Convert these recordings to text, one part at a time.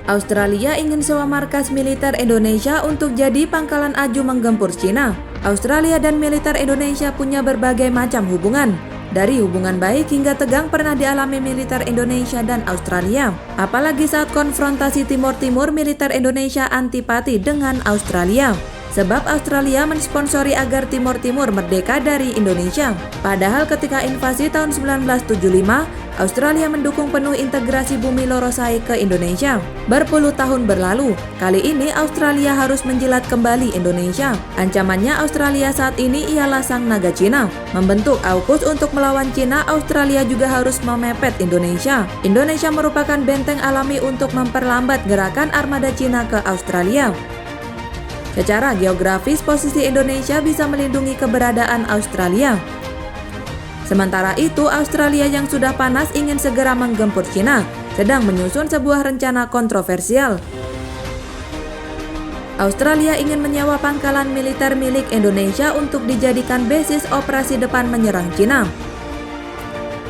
Australia ingin sewa markas militer Indonesia untuk jadi pangkalan aju menggempur Cina. Australia dan militer Indonesia punya berbagai macam hubungan. Dari hubungan baik hingga tegang pernah dialami militer Indonesia dan Australia. Apalagi saat konfrontasi Timur Timur, militer Indonesia antipati dengan Australia. Sebab Australia mensponsori agar Timur Timur merdeka dari Indonesia. Padahal ketika invasi tahun 1975, Australia mendukung penuh integrasi bumi Lorosai ke Indonesia. Berpuluh tahun berlalu, kali ini Australia harus menjilat kembali Indonesia. Ancamannya Australia saat ini ialah sang naga Cina. Membentuk AUKUS untuk melawan Cina, Australia juga harus memepet Indonesia. Indonesia merupakan benteng alami untuk memperlambat gerakan armada Cina ke Australia. Secara geografis, posisi Indonesia bisa melindungi keberadaan Australia. Sementara itu, Australia yang sudah panas ingin segera menggempur Cina, sedang menyusun sebuah rencana kontroversial. Australia ingin menyewa pangkalan militer milik Indonesia untuk dijadikan basis operasi depan menyerang Cina.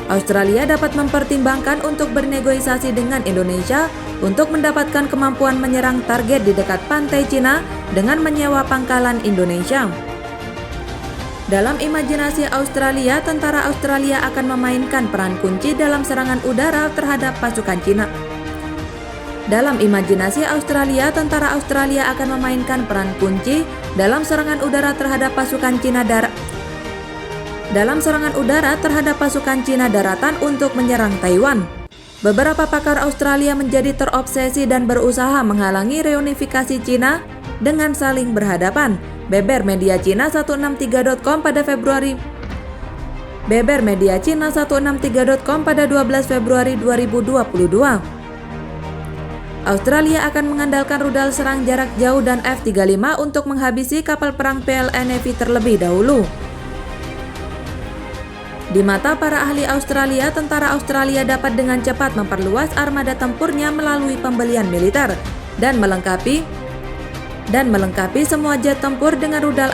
Australia dapat mempertimbangkan untuk bernegosiasi dengan Indonesia untuk mendapatkan kemampuan menyerang target di dekat pantai Cina dengan menyewa pangkalan Indonesia. Dalam imajinasi Australia, tentara Australia akan memainkan peran kunci dalam serangan udara terhadap pasukan Cina. Dalam imajinasi Australia, tentara Australia akan memainkan peran kunci dalam serangan udara terhadap pasukan Cina terhadap pasukan Cina daratan untuk menyerang Taiwan. Beberapa pakar Australia menjadi terobsesi dan berusaha menghalangi reunifikasi Cina dengan saling berhadapan. Beber Media Cina 163.com pada pada 12 Februari 2022. Australia akan mengandalkan rudal serang jarak jauh dan F-35 untuk menghabisi kapal perang PLA Navy terlebih dahulu. Di mata para ahli Australia, tentara Australia dapat dengan cepat memperluas armada tempurnya melalui pembelian militer dan melengkapi semua jet tempur dengan rudal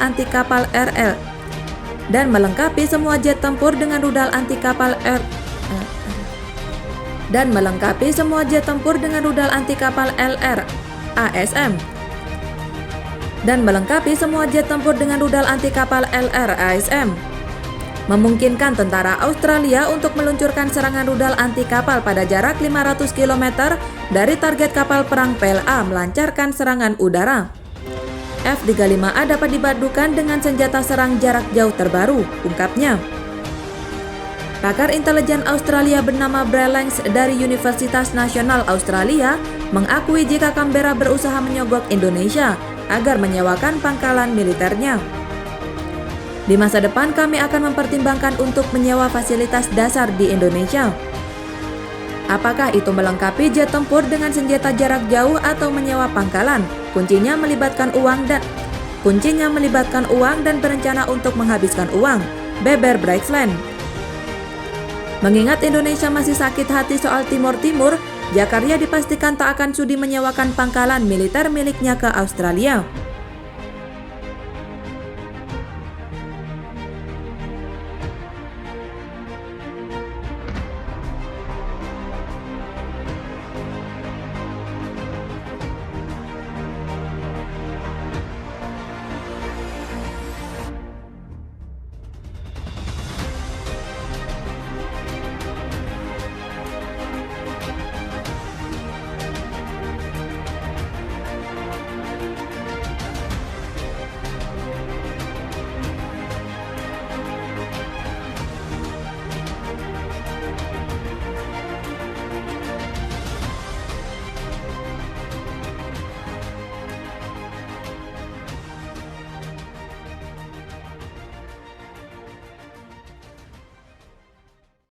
anti kapal LRASM. Memungkinkan tentara Australia untuk meluncurkan serangan rudal anti kapal pada jarak 500 km dari target kapal perang PLA melancarkan serangan udara. F-35A dapat dipadukan dengan senjata serang jarak jauh terbaru, ungkapnya. Pakar intelijen Australia bernama Brellangs dari Universitas Nasional Australia mengakui jika Canberra berusaha menyogok Indonesia agar menyewakan pangkalan militernya. Di masa depan kami akan mempertimbangkan untuk menyewa fasilitas dasar di Indonesia. Apakah itu melengkapi jet tempur dengan senjata jarak jauh atau menyewa pangkalan? Kuncinya melibatkan uang dan berencana untuk menghabiskan uang. Beber Brightland. Mengingat Indonesia masih sakit hati soal Timur Timur, Jakarta dipastikan tak akan sudi menyewakan pangkalan militer miliknya ke Australia.